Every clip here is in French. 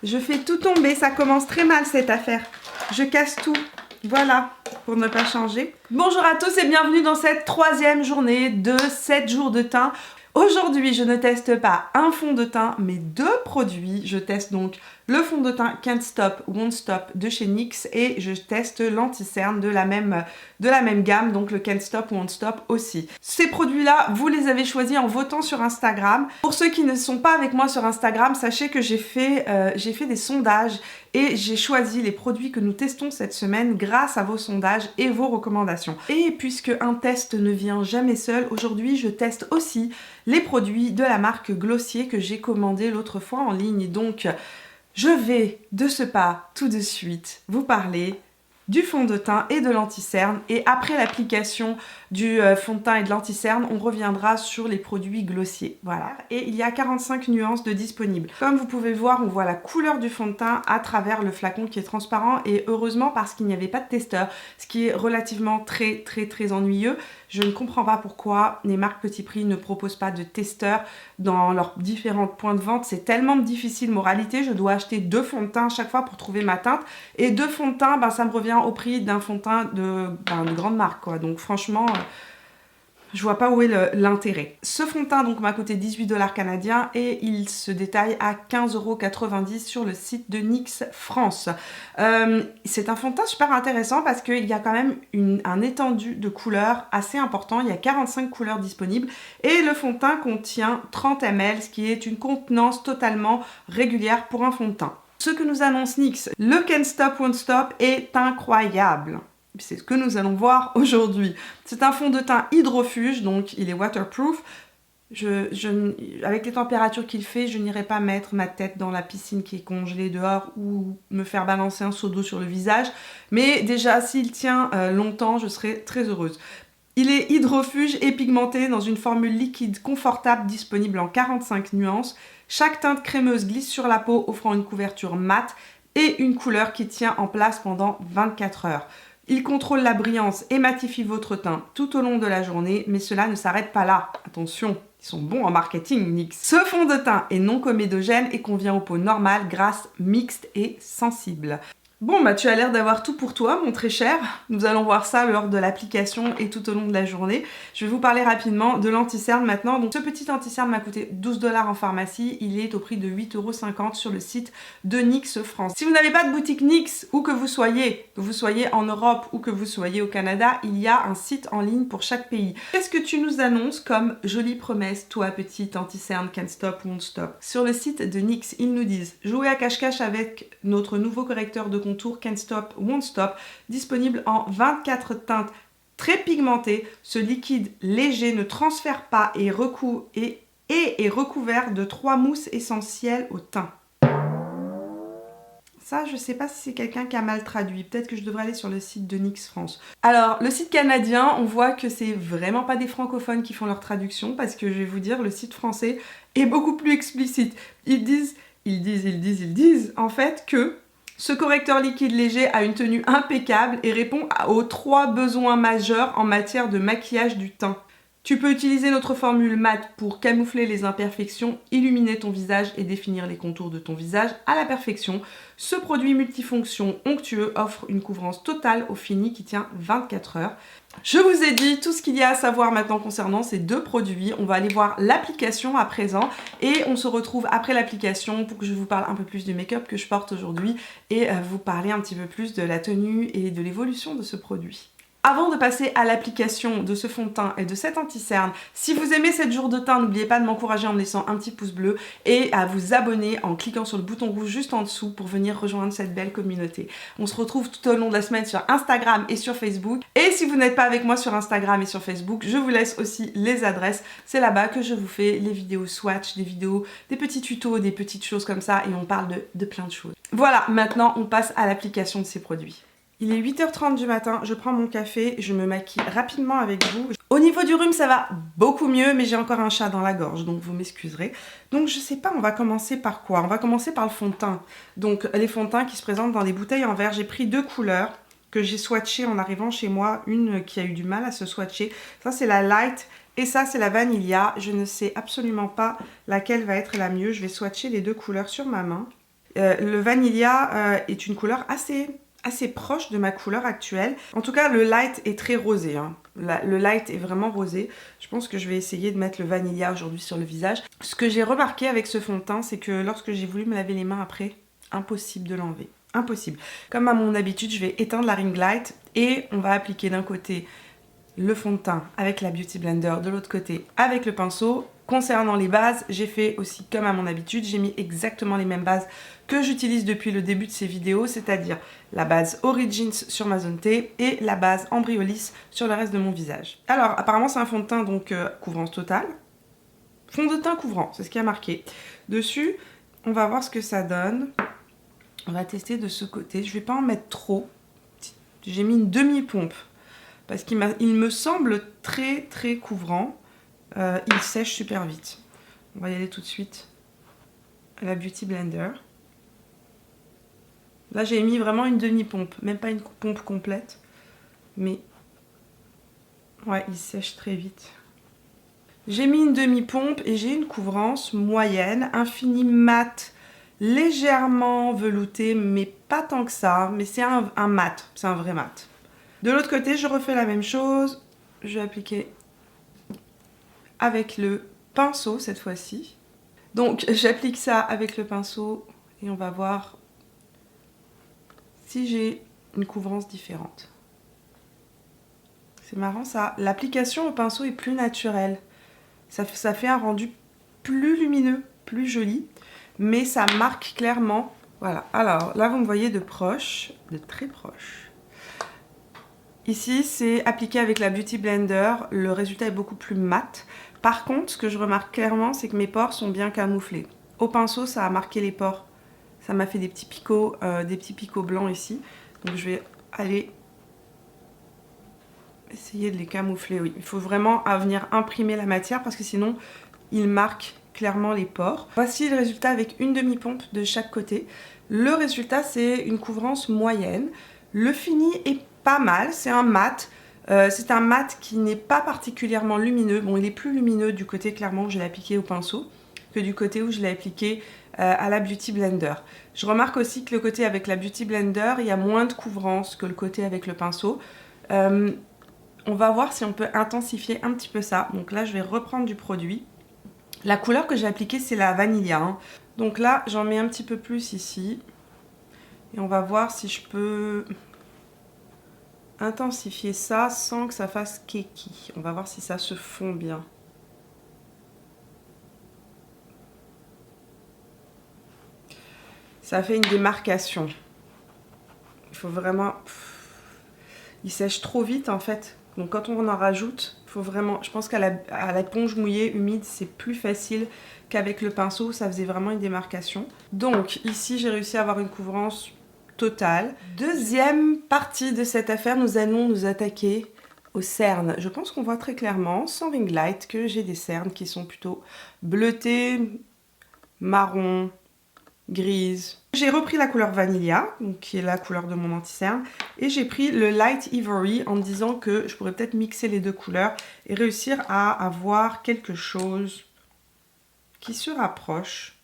je fais tout tomber, ça commence très mal cette affaire. Je casse tout, voilà, pour ne pas changer. Bonjour à tous et bienvenue dans cette troisième journée de 7 jours de teint. Aujourd'hui, je ne teste pas un fond de teint, mais deux produits. Je teste donc le fond de teint Can't Stop, Won't Stop de chez NYX et je teste l'anti-cerne de la même gamme, donc le Can't Stop, Won't Stop aussi. Ces produits-là, vous les avez choisis en votant sur Instagram. Pour ceux qui ne sont pas avec moi sur Instagram, sachez que j'ai fait des sondages et j'ai choisi les produits que nous testons cette semaine grâce à vos sondages et vos recommandations. Et puisque un test ne vient jamais seul, aujourd'hui je teste aussi les produits de la marque Glossier que j'ai commandé l'autre fois en ligne. Donc je vais de ce pas tout de suite vous parler du fond de teint et de l'anti-cerne, et après l'application du fond de teint et de l'anti-cerne, on reviendra sur les produits Glossier. Voilà, et il y a 45 nuances de disponibles. Comme vous pouvez voir, on voit la couleur du fond de teint à travers le flacon qui est transparent, et heureusement parce qu'il n'y avait pas de testeur, ce qui est relativement très ennuyeux. Je ne comprends pas pourquoi les marques petit prix ne proposent pas de testeurs dans leurs différents points de vente. C'est tellement difficile, moralité, je dois acheter 2 fonds de teint à chaque fois pour trouver ma teinte, et 2 fonds de teint, ça me revient au prix d'un fond de teint de grande marque, quoi. Donc franchement, je vois pas où est l'intérêt. Ce fond de teint donc m'a coûté 18 $ canadiens et il se détaille à 15,90 € sur le site de NYX France. C'est un fond de teint super intéressant parce qu'il y a quand même un étendu de couleurs assez important. Il y a 45 couleurs disponibles et le fond de teint contient 30 ml, ce qui est une contenance totalement régulière pour un fond de teint. Ce que nous annonce NYX, le Can't Stop, Won't Stop est incroyable. C'est ce que nous allons voir aujourd'hui. C'est un fond de teint hydrofuge, donc il est waterproof. Avec les températures qu'il fait, je n'irai pas mettre ma tête dans la piscine qui est congelée dehors ou me faire balancer un seau d'eau sur le visage. Mais déjà, s'il tient longtemps, je serai très heureuse. Il est hydrofuge et pigmenté dans une formule liquide confortable disponible en 45 nuances. Chaque teinte crémeuse glisse sur la peau, offrant une couverture mate et une couleur qui tient en place pendant 24 heures. Il contrôle la brillance et matifie votre teint tout au long de la journée, mais cela ne s'arrête pas là. Attention, ils sont bons en marketing, NYX. Ce fond de teint est non comédogène et convient aux peaux normales, grasses, mixtes et sensibles. Bon, tu as l'air d'avoir tout pour toi, mon très cher. Nous allons voir ça lors de l'application et tout au long de la journée. Je vais vous parler rapidement de l'anti-cerne maintenant. Donc, ce petit anti-cerne m'a coûté 12 $ en pharmacie. Il est au prix de 8,50 € sur le site de NYX France. Si vous n'avez pas de boutique NYX, où que vous soyez en Europe ou que vous soyez au Canada, il y a un site en ligne pour chaque pays. Qu'est-ce que tu nous annonces comme jolie promesse, toi, petit anti-cerne Can't Stop, Won't Stop? Sur le site de NYX, ils nous disent « Jouez à cache-cache avec notre nouveau correcteur de contour Can't Stop, Won't Stop, disponible en 24 teintes très pigmentées. Ce liquide léger ne transfère pas et est recouvert de 3 mousses essentielles au teint. » Ça, je sais pas si c'est quelqu'un qui a mal traduit. Peut-être que je devrais aller sur le site de NYX France. Alors, le site canadien, on voit que c'est vraiment pas des francophones qui font leur traduction, parce que je vais vous dire, le site français est beaucoup plus explicite. Ils disent en fait que ce correcteur liquide léger a une tenue impeccable et répond aux 3 besoins majeurs en matière de maquillage du teint. Tu peux utiliser notre formule mate pour camoufler les imperfections, illuminer ton visage et définir les contours de ton visage à la perfection. Ce produit multifonction onctueux offre une couvrance totale au fini qui tient 24 heures. Je vous ai dit tout ce qu'il y a à savoir maintenant concernant ces deux produits. On va aller voir l'application à présent et on se retrouve après l'application pour que je vous parle un peu plus du make-up que je porte aujourd'hui et vous parler un petit peu plus de la tenue et de l'évolution de ce produit. Avant de passer à l'application de ce fond de teint et de cet anti-cerne, si vous aimez 7 jours de teint, n'oubliez pas de m'encourager en me laissant un petit pouce bleu et à vous abonner en cliquant sur le bouton rouge juste en dessous pour venir rejoindre cette belle communauté. On se retrouve tout au long de la semaine sur Instagram et sur Facebook. Et si vous n'êtes pas avec moi sur Instagram et sur Facebook, je vous laisse aussi les adresses. C'est là-bas que je vous fais les vidéos swatch, des vidéos, des petits tutos, des petites choses comme ça et on parle de plein de choses. Voilà, maintenant on passe à l'application de ces produits. Il est 8h30 du matin, je prends mon café, je me maquille rapidement avec vous. Au niveau du rhume, ça va beaucoup mieux, mais j'ai encore un chat dans la gorge, donc vous m'excuserez. Donc je sais pas, on va commencer par quoi? On va commencer par le fond de teint. Donc les fonds de teint qui se présentent dans des bouteilles en verre. J'ai pris 2 couleurs que j'ai swatchées en arrivant chez moi. Une qui a eu du mal à se swatcher. Ça c'est la Light et ça c'est la Vanilla. Je ne sais absolument pas laquelle va être la mieux. Je vais swatcher les 2 couleurs sur ma main. Le Vanilla est une couleur assez proche de ma couleur actuelle. En tout cas, le light est très rosé. Hein. Le light est vraiment rosé. Je pense que je vais essayer de mettre le Vanilla aujourd'hui sur le visage. Ce que j'ai remarqué avec ce fond de teint, c'est que lorsque j'ai voulu me laver les mains après, impossible de l'enlever. Impossible. Comme à mon habitude, je vais éteindre la ring light et on va appliquer d'un côté le fond de teint avec la Beauty Blender, de l'autre côté avec le pinceau. Concernant les bases, j'ai fait aussi comme à mon habitude, j'ai mis exactement les mêmes bases que j'utilise depuis le début de ces vidéos, c'est-à-dire la base Origins sur ma zone T et la base Embryolis sur le reste de mon visage. Alors apparemment c'est un fond de teint donc couvrance totale. Fond de teint couvrant, c'est ce qui a marqué. Dessus, on va voir ce que ça donne. On va tester de ce côté. Je ne vais pas en mettre trop. J'ai mis une demi-pompe parce qu'il me semble très couvrant. Il sèche super vite. On va y aller tout de suite à la Beauty Blender. Là, j'ai mis vraiment une demi-pompe, même pas une pompe complète. Mais ouais, il sèche très vite. J'ai mis une demi-pompe et j'ai une couvrance moyenne, infini mat, légèrement velouté, mais pas tant que ça. Mais c'est un mat, c'est un vrai mat. De l'autre côté, je refais la même chose. Je vais appliquer avec le pinceau cette fois-ci. Donc j'applique ça avec le pinceau et on va voir si j'ai une couvrance différente. C'est marrant ça. L'application au pinceau est plus naturelle. Ça fait un rendu plus lumineux, plus joli, mais ça marque clairement. Voilà, alors là vous me voyez de proche, de très proche. Ici c'est appliqué avec la Beauty Blender, le résultat est beaucoup plus mat. Par contre, ce que je remarque clairement, c'est que mes pores sont bien camouflés. Au pinceau, ça a marqué les pores. Ça m'a fait des petits picots blancs ici. Donc je vais aller essayer de les camoufler, oui. Il faut vraiment venir imprimer la matière parce que sinon, il marque clairement les pores. Voici le résultat avec une demi-pompe de chaque côté. Le résultat, c'est une couvrance moyenne. Le fini est pas mal, c'est un mat. C'est un mat qui n'est pas particulièrement lumineux. Bon, il est plus lumineux du côté clairement où je l'ai appliqué au pinceau que du côté où je l'ai appliqué à la Beauty Blender. Je remarque aussi que le côté avec la Beauty Blender, il y a moins de couvrance que le côté avec le pinceau. On va voir si on peut intensifier un petit peu ça. Donc là, je vais reprendre du produit. La couleur que j'ai appliquée, c'est la Vanilla. Hein. Donc là, j'en mets un petit peu plus ici. Et on va voir si je peux intensifier ça sans que ça fasse keki. On va voir si ça se fond bien. Ça fait une démarcation. Il faut vraiment... Il sèche trop vite en fait. Donc quand on en rajoute, il faut vraiment... Je pense qu'à l'éponge mouillée, humide, c'est plus facile qu'avec le pinceau. Ça faisait vraiment une démarcation. Donc ici, j'ai réussi à avoir une couvrance totale. Deuxième partie de cette affaire, nous allons nous attaquer aux cernes. Je pense qu'on voit très clairement, sans ring light, que j'ai des cernes qui sont plutôt bleutées, marron, grise. J'ai repris la couleur Vanilla, donc qui est la couleur de mon anti-cerne, et j'ai pris le Light Ivory en me disant que je pourrais peut-être mixer les deux couleurs et réussir à avoir quelque chose qui se rapproche.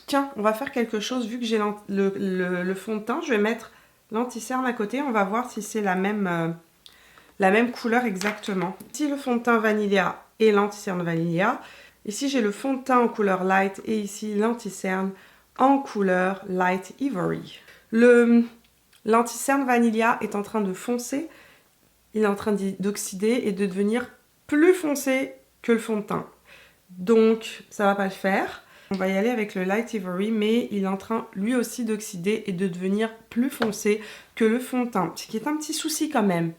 Tiens, on va faire quelque chose, vu que j'ai le fond de teint, je vais mettre l'anti-cerne à côté, on va voir si c'est la même couleur exactement. Ici le fond de teint Vanilla et l'anti-cerne Vanilla. Ici j'ai le fond de teint en couleur light et ici l'anti-cerne en couleur Light Ivory. L'anti-cerne Vanilla est en train de foncer, il est en train d'oxyder et de devenir plus foncé que le fond de teint. Donc ça va pas le faire. On va y aller avec le Light Ivory, mais il est en train lui aussi d'oxyder et de devenir plus foncé que le fond de teint, ce qui est un petit souci quand même.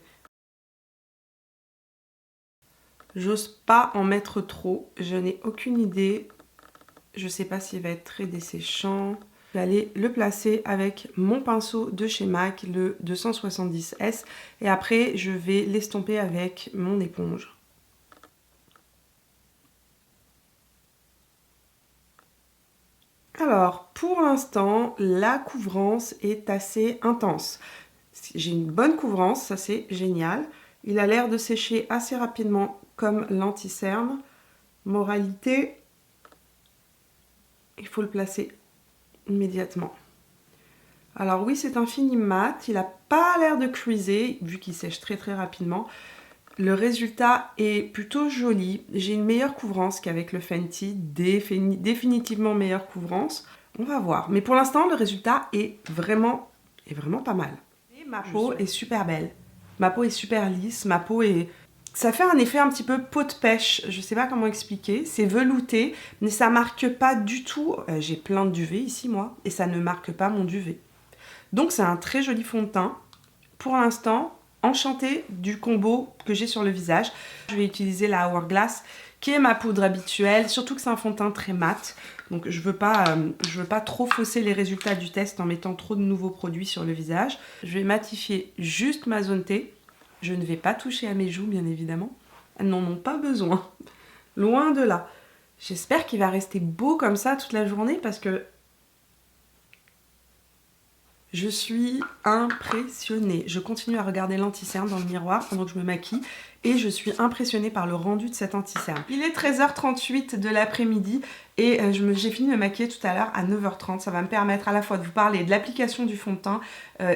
J'ose pas en mettre trop, je n'ai aucune idée. Je sais pas s'il va être très desséchant. Je vais aller le placer avec mon pinceau de chez MAC, le 270S. Et après, je vais l'estomper avec mon éponge. Alors, pour l'instant, la couvrance est assez intense. J'ai une bonne couvrance, ça c'est génial. Il a l'air de sécher assez rapidement comme l'anti-cerne. Moralité, il faut le placer immédiatement. Alors oui, c'est un fini mat, il n'a pas l'air de creaser, vu qu'il sèche très très rapidement. Le résultat est plutôt joli. J'ai une meilleure couvrance qu'avec le Fenty, définitivement meilleure couvrance. On va voir. Mais pour l'instant, le résultat est vraiment pas mal. Et ma peau est super belle. Ma peau est super lisse, ma peau est... Ça fait un effet un petit peu peau de pêche, je sais pas comment expliquer. C'est velouté, mais ça marque pas du tout... J'ai plein de duvet ici, moi, et ça ne marque pas mon duvet. Donc c'est un très joli fond de teint. Pour l'instant, enchantée du combo que j'ai sur le visage. Je vais utiliser la Hourglass, qui est ma poudre habituelle, surtout que c'est un fond de teint très mat. Donc je veux pas trop fausser les résultats du test en mettant trop de nouveaux produits sur le visage. Je vais matifier juste ma zone T. Je ne vais pas toucher à mes joues, bien évidemment. Elles n'en ont pas besoin. Loin de là. J'espère qu'il va rester beau comme ça toute la journée parce que je suis impressionnée. Je continue à regarder l'anti-cerne dans le miroir pendant que je me maquille et je suis impressionnée par le rendu de cet anti-cerne. Il est 13h38 de l'après-midi et j'ai fini de me maquiller tout à l'heure à 9h30. Ça va me permettre à la fois de vous parler de l'application du fond de teint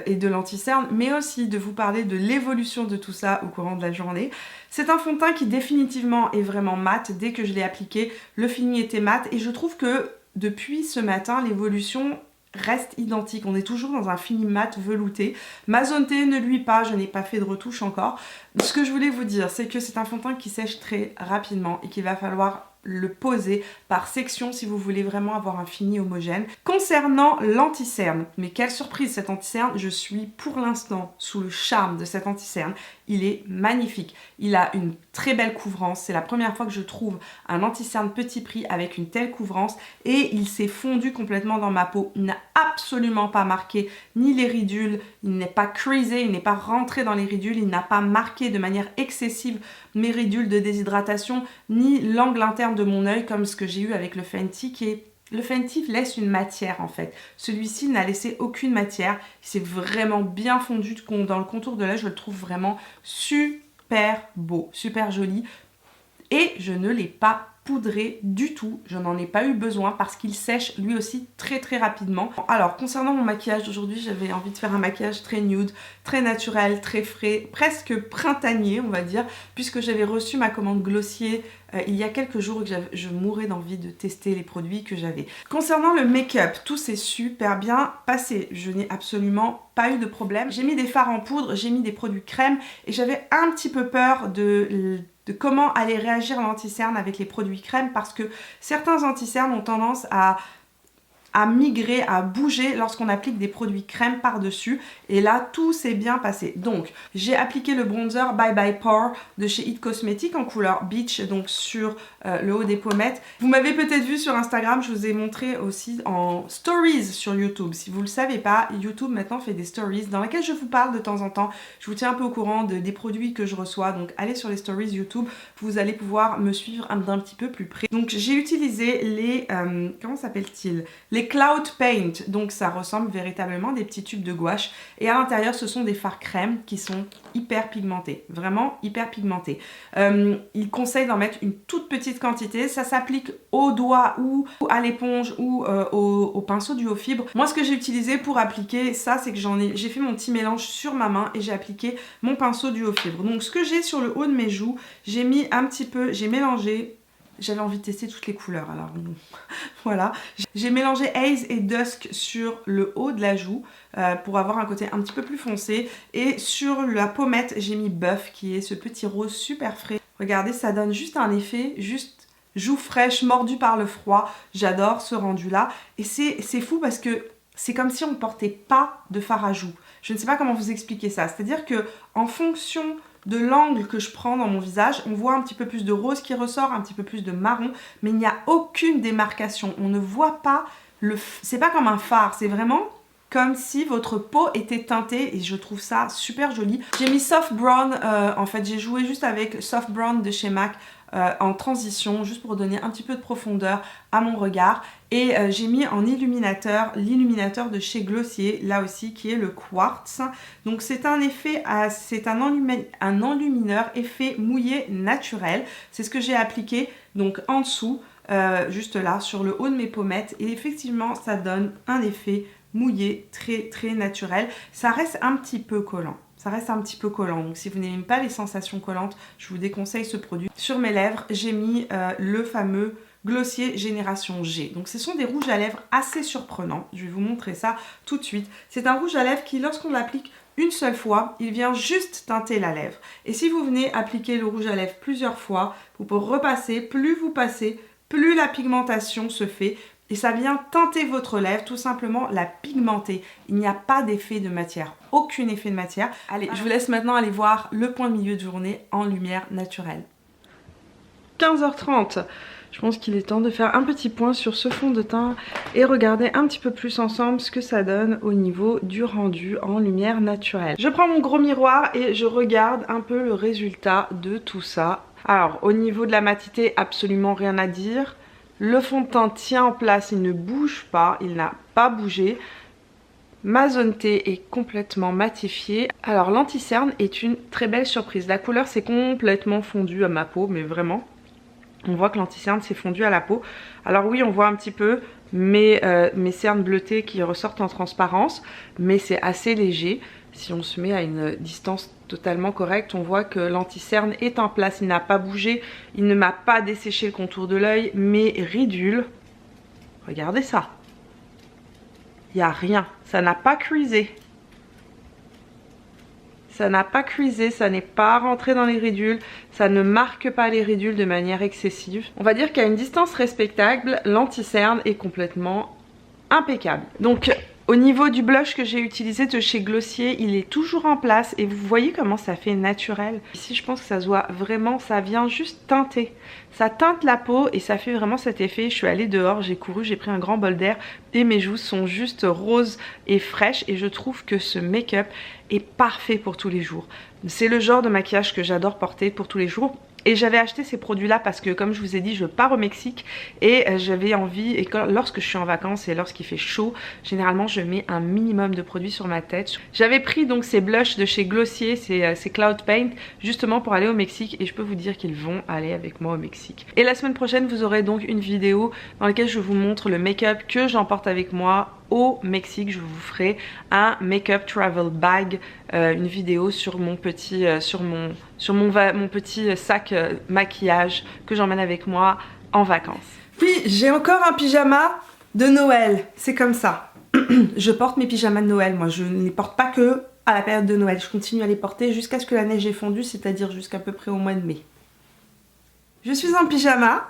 et de l'anti-cerne, mais aussi de vous parler de l'évolution de tout ça au courant de la journée. C'est un fond de teint qui définitivement est vraiment mat. Dès que je l'ai appliqué, le fini était mat et je trouve que depuis ce matin, l'évolution reste identique. On est toujours dans un fini mat velouté. Ma zone T ne luit pas, je n'ai pas fait de retouche encore. Ce que je voulais vous dire, c'est que c'est un fond de teint qui sèche très rapidement et qu'il va falloir le poser par section si vous voulez vraiment avoir un fini homogène. Concernant l'anti-cerne, mais quelle surprise cet anti-cerne, je suis pour l'instant sous le charme de cet anti-cerne. Il est magnifique, il a une très belle couvrance, c'est la première fois que je trouve un anti-cerne petit prix avec une telle couvrance et il s'est fondu complètement dans ma peau. Il n'a absolument pas marqué ni les ridules, il n'est pas creasé, il n'est pas rentré dans les ridules, il n'a pas marqué de manière excessive mes ridules de déshydratation ni l'angle interne de mon œil comme ce que j'ai eu avec le Fenty qui est... Le Fenty laisse une matière en fait. Celui-ci n'a laissé aucune matière. Il s'est vraiment bien fondu dans le contour de l'œil. Je le trouve vraiment super beau, super joli. Et je ne l'ai pas poudré du tout, je n'en ai pas eu besoin parce qu'il sèche lui aussi très très rapidement. Alors concernant mon maquillage d'aujourd'hui, j'avais envie de faire un maquillage très nude, très naturel, très frais, presque printanier on va dire, puisque j'avais reçu ma commande Glossier il y a quelques jours et que je mourais d'envie de tester les produits que j'avais. Concernant le make-up, tout s'est super bien passé, je n'ai absolument pas eu de problème. J'ai mis des fards en poudre, j'ai mis des produits crème et j'avais un petit peu peur de comment allait réagir l'anti-cerne avec les produits crème parce que certains anti-cernes ont tendance à migrer, à bouger lorsqu'on applique des produits crème par-dessus et là tout s'est bien passé. Donc j'ai appliqué le bronzer Bye Bye Pore de chez It Cosmetics en couleur Beach, donc sur le haut des pommettes. Vous m'avez peut-être vu sur Instagram, je vous ai montré aussi en stories sur YouTube. Si vous ne le savez pas, YouTube maintenant fait des stories dans lesquelles je vous parle de temps en temps. Je vous tiens un peu au courant des produits que je reçois, donc allez sur les stories YouTube, vous allez pouvoir me suivre d'un petit peu plus près. Donc j'ai utilisé les, comment s'appelle-t-il, les Cloud Paint, donc ça ressemble véritablement à des petits tubes de gouache et à l'intérieur ce sont des fards crème qui sont hyper pigmentés, vraiment hyper pigmentés. Il conseille d'en mettre une toute petite quantité, ça s'applique au doigt ou à l'éponge ou au pinceau du haut fibre. Moi ce que j'ai utilisé pour appliquer ça, c'est que j'ai fait mon petit mélange sur ma main et j'ai appliqué mon pinceau du haut fibre. Donc ce que j'ai sur le haut de mes joues, j'ai mis un petit peu, j'ai mélangé. J'avais envie de tester toutes les couleurs, alors voilà. J'ai mélangé Haze et Dusk sur le haut de la joue pour avoir un côté un petit peu plus foncé. Et sur la pommette, j'ai mis Buff, qui est ce petit rose super frais. Regardez, ça donne juste un effet, juste joue fraîche, mordue par le froid. J'adore ce rendu-là. Et c'est fou parce que c'est comme si on ne portait pas de fard à joues. Je ne sais pas comment vous expliquer ça. C'est-à-dire que en fonction de l'angle que je prends dans mon visage, on voit un petit peu plus de rose qui ressort, un petit peu plus de marron, mais il n'y a aucune démarcation. On ne voit pas c'est pas comme un fard, c'est vraiment comme si votre peau était teintée et je trouve ça super joli. J'ai mis Soft Brown, en fait j'ai joué juste avec Soft Brown de chez MAC en transition, juste pour donner un petit peu de profondeur à mon regard. Et j'ai mis en illuminateur l'illuminateur de chez Glossier, là aussi, qui est le Quartz. Donc c'est un effet, c'est un enlumineur effet mouillé naturel. C'est ce que j'ai appliqué donc en dessous. juste là sur le haut de mes pommettes et effectivement ça donne un effet mouillé très très naturel. Ça reste un petit peu collant. Donc si vous n'aimez pas les sensations collantes, je vous déconseille ce produit. Sur mes lèvres, j'ai mis le fameux Glossier Génération G. Donc ce sont des rouges à lèvres assez surprenants. Je vais vous montrer ça tout de suite. C'est un rouge à lèvres qui, lorsqu'on l'applique une seule fois, il vient juste teinter la lèvre. Et si vous venez appliquer le rouge à lèvres plusieurs fois, vous pouvez repasser. Plus vous passez, plus la pigmentation se fait. Et ça vient teinter votre lèvre, tout simplement la pigmenter. Il n'y a pas d'effet de matière, aucun effet de matière. Allez, je vous laisse maintenant aller voir le point de milieu de journée en lumière naturelle. 15h30. Je pense qu'il est temps de faire un petit point sur ce fond de teint et regarder un petit peu plus ensemble ce que ça donne au niveau du rendu en lumière naturelle. Je prends mon gros miroir et je regarde un peu le résultat de tout ça. Alors, au niveau de la matité, absolument rien à dire. Le fond de teint tient en place, il ne bouge pas, il n'a pas bougé. Ma zone T est complètement matifiée. Alors, l'anti-cerne est une très belle surprise. La couleur s'est complètement fondue à ma peau, mais vraiment. On voit que l'anti-cerne s'est fondu à la peau. Alors oui, on voit un petit peu mes cernes bleutées qui ressortent en transparence, mais c'est assez léger. Si on se met à une distance totalement correcte, on voit que l'anti-cerne est en place, il n'a pas bougé, il ne m'a pas desséché le contour de l'œil. Mes ridules, regardez ça. Il n'y a rien, ça n'a pas creasé. Ça n'a pas creasé, ça n'est pas rentré dans les ridules, ça ne marque pas les ridules de manière excessive. On va dire qu'à une distance respectable, l'anti-cerne est complètement impeccable. Donc au niveau du blush que j'ai utilisé de chez Glossier, il est toujours en place et vous voyez comment ça fait naturel. Ici je pense que ça se voit vraiment, ça vient juste teinter. Ça teinte la peau et ça fait vraiment cet effet. Je suis allée dehors, j'ai couru, j'ai pris un grand bol d'air et mes joues sont juste roses et fraîches et je trouve que ce make-up est parfait pour tous les jours. C'est le genre de maquillage que j'adore porter pour tous les jours. Et j'avais acheté ces produits là parce que comme je vous ai dit je pars au Mexique et j'avais envie, et lorsque je suis en vacances et lorsqu'il fait chaud, généralement je mets un minimum de produits sur ma tête. J'avais pris donc ces blushs de chez Glossier, ces Cloud Paint, justement pour aller au Mexique et je peux vous dire qu'ils vont aller avec moi au Mexique. Et la semaine prochaine vous aurez donc une vidéo dans laquelle je vous montre le make-up que j'emporte avec moi au Mexique. Je vous ferai un make-up travel bag, une vidéo sur mon petit, mon petit sac maquillage que j'emmène avec moi en vacances. Puis j'ai encore un pyjama de Noël, c'est comme ça. Je porte mes pyjamas de Noël, moi je ne les porte pas que à la période de Noël, je continue à les porter jusqu'à ce que la neige ait fondu, c'est-à-dire jusqu'à peu près au mois de mai. Je suis en pyjama,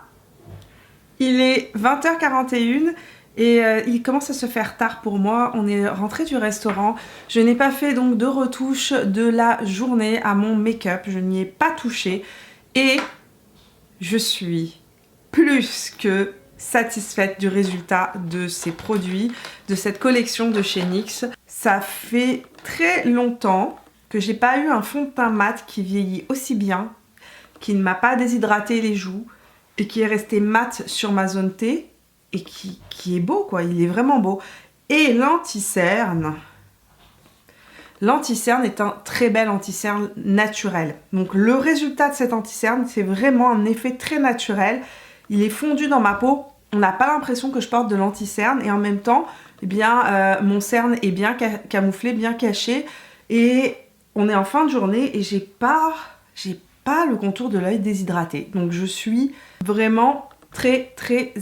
il est 20h41 et il commence à se faire tard pour moi. On est rentré du restaurant, je n'ai pas fait donc de retouche de la journée à mon make-up, je n'y ai pas touché et je suis plus que satisfaite du résultat de ces produits, de cette collection de chez NYX. Ça fait très longtemps que j'ai pas eu un fond de teint mat qui vieillit aussi bien, qui ne m'a pas déshydraté les joues et qui est resté mat sur ma zone T et qui est beau quoi, il est vraiment beau. Et l'anti-cerne est un très bel anti-cerne naturel. Donc le résultat de cet anti-cerne, c'est vraiment un effet très naturel. Il est fondu dans ma peau, on n'a pas l'impression que je porte de l'anti-cerne et en même temps, eh bien, mon cerne est bien camouflé, bien caché et on est en fin de journée et j'ai pas le contour de l'œil déshydraté. Donc je suis vraiment très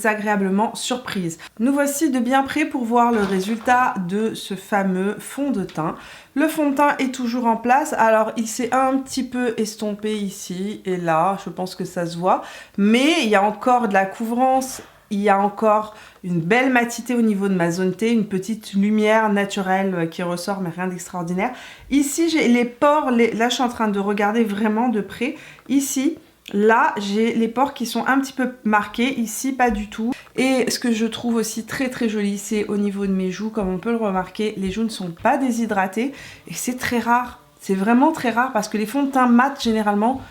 agréablement surprise. Nous voici de bien près pour voir le résultat de ce fameux fond de teint. Le fond de teint est toujours en place, alors il s'est un petit peu estompé ici et là, je pense que ça se voit, mais il y a encore de la couvrance, il y a encore une belle matité au niveau de ma zone T, une petite lumière naturelle qui ressort mais rien d'extraordinaire. Ici j'ai les pores, là je suis en train de regarder vraiment de près, ici là j'ai les pores qui sont un petit peu marqués, ici pas du tout. Et ce que je trouve aussi très joli, c'est au niveau de mes joues, comme on peut le remarquer, les joues ne sont pas déshydratées et c'est très rare, c'est vraiment très rare parce que les fonds de teint mat généralement,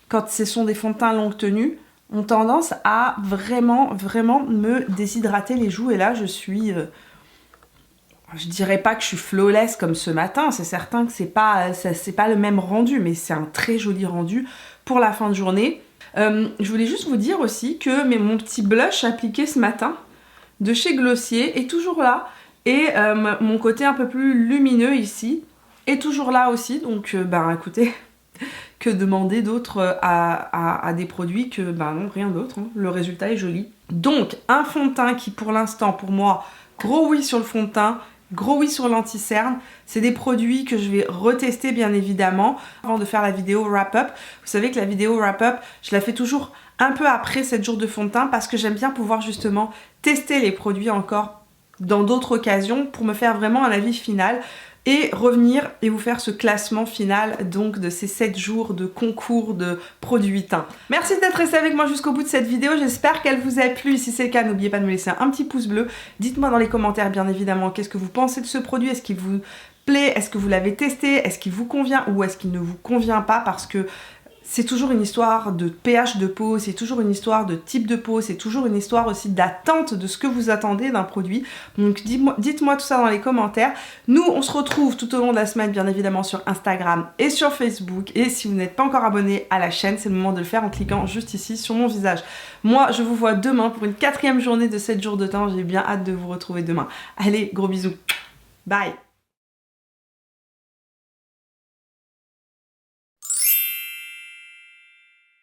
quand ce sont des fonds de teint longue tenue, ont tendance à vraiment me déshydrater les joues et là je suis... je dirais pas que je suis flawless comme ce matin, c'est certain que c'est pas le même rendu, mais c'est un très joli rendu pour la fin de journée. Je voulais juste vous dire aussi que mon petit blush appliqué ce matin de chez Glossier est toujours là. Et mon côté un peu plus lumineux ici est toujours là aussi. Donc écoutez, que demander d'autre à des produits que non, rien d'autre, hein. Le résultat est joli. Donc un fond de teint qui pour l'instant pour moi, gros oui sur le fond de teint, gros oui sur l'anti-cerne. C'est des produits que je vais retester bien évidemment avant de faire la vidéo wrap-up. Vous savez que la vidéo wrap-up, je la fais toujours un peu après 7 jours de fond de teint parce que j'aime bien pouvoir justement tester les produits encore dans d'autres occasions pour me faire vraiment un avis final et revenir et vous faire ce classement final donc de ces 7 jours de concours de produits teints. Merci d'être resté avec moi jusqu'au bout de cette vidéo, j'espère qu'elle vous a plu. Si c'est le cas, n'oubliez pas de me laisser un petit pouce bleu. Dites-moi dans les commentaires bien évidemment qu'est-ce que vous pensez de ce produit, est-ce qu'il vous plaît, est-ce que vous l'avez testé, est-ce qu'il vous convient ou est-ce qu'il ne vous convient pas, parce que c'est toujours une histoire de pH de peau, c'est toujours une histoire de type de peau, c'est toujours une histoire aussi d'attente de ce que vous attendez d'un produit. Donc dites-moi tout ça dans les commentaires. Nous, on se retrouve tout au long de la semaine, bien évidemment, sur Instagram et sur Facebook. Et si vous n'êtes pas encore abonné à la chaîne, c'est le moment de le faire en cliquant juste ici sur mon visage. Moi, je vous vois demain pour une 4e journée de 7 jours de teint. J'ai bien hâte de vous retrouver demain. Allez, gros bisous. Bye.